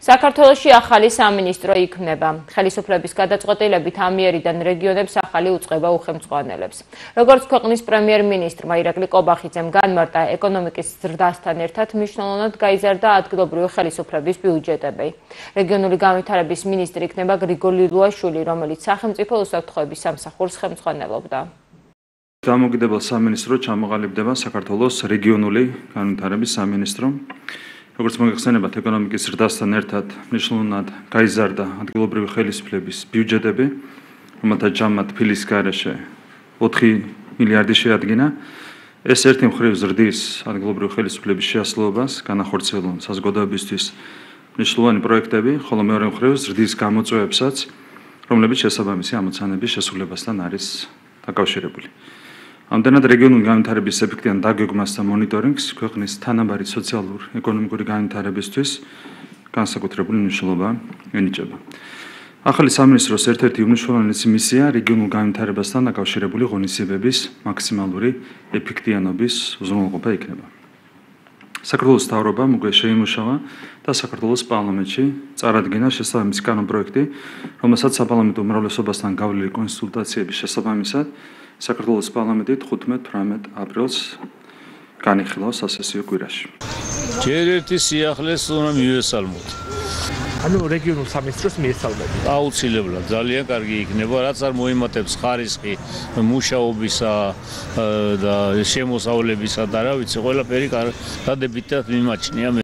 საქართველოში ახალი სამინისტრო იქმნება. ხელისუფლების გადაწყვეტილებით ამიერიდან რეგიონებს ახალი უწყება უხელმძღვანელებს. როგორც ქვეყნის პრემიერ-მინისტრმა ირაკლი ყობახიძემ განმარტა, ეკონომიკის ზრდასთან ერთად მნიშვნელოვნად გაიზარდა ადგილობრივი ხელისუფლების ბიუჯეტები. რეგიონული განვითარების მინისტრი იქნება გრიგოლი ლუაშვილი, რომელიც სახელმწიფო უსაფრთხოების სამსახურს ხელმძღვანელობდა. დამოუკიდებელ სამინისტრო ჩამოყალიბდება საქართველოს რეგიონული განვითარების სამინისტრო. როგორც მოგეხსენებათ, ეკონომიკის ზრდასთან ერთად მნიშვნელოვნად გაიზარდა ადგილობრივი ხელისუფლების ბიუჯეტები, რომელთა ჯამმა თბილისის გარეშე 4 მილიარდი შეადგინა. ეს ერთი მხრივ ზრდის ადგილობრივი ხელისუფლების შეასრულებას, განახორციელონ საზოგადოებისთვის მნიშვნელოვანი პროექტები, ხოლო მეორე მხრივ ზრდის გამოწვევებსაც, რომლებიც შესაბამისი ამოცანების შესრულებასთან არის დაკავშირებული. ამდენად რეგიონული განვითარების ეფექტიან დაგეგმვას და მონიტორინგს ქვეყნის თანაბარი სოციალურ-ეკონომიკური განვითარებისთვის განსაკუთრებული მნიშვნელობა ენიჭება. ახალი სამინისტროს ერთ-ერთი უმნიშვნელოვანესი მისია რეგიონულ განვითარებასთან დაკავშირებული ღონისძიებების მაქსიმალური ეფექტიანობის უზრუნველყოფა იქნება. საქართველოს მთავრობამ უკვე შეიმუშავა და საქართველოს პარლამენტში წარადგინა შესაბამისი კანონპროექტი, რომელსაც საპარლამენტო უმრავლესობასთან გავლილი კონსულტაციების შესაბამისად საქართველოს პარლამენტი 15-18 აპრილს განიხილა სასესიო კვირაში. ჯერ ერთი სიახლეს უნდა მივესალმოთ. ანუ რეგიონულ სამინისტროს მიესალმებით. აუცილებლად ძალიან კარგი იქნება, რაც არ მოემატებს ხარისხი მუშაობისა და შემოსავლებისა და რა ვიცი, ყველაფერი დადებითად მიმაჩნია.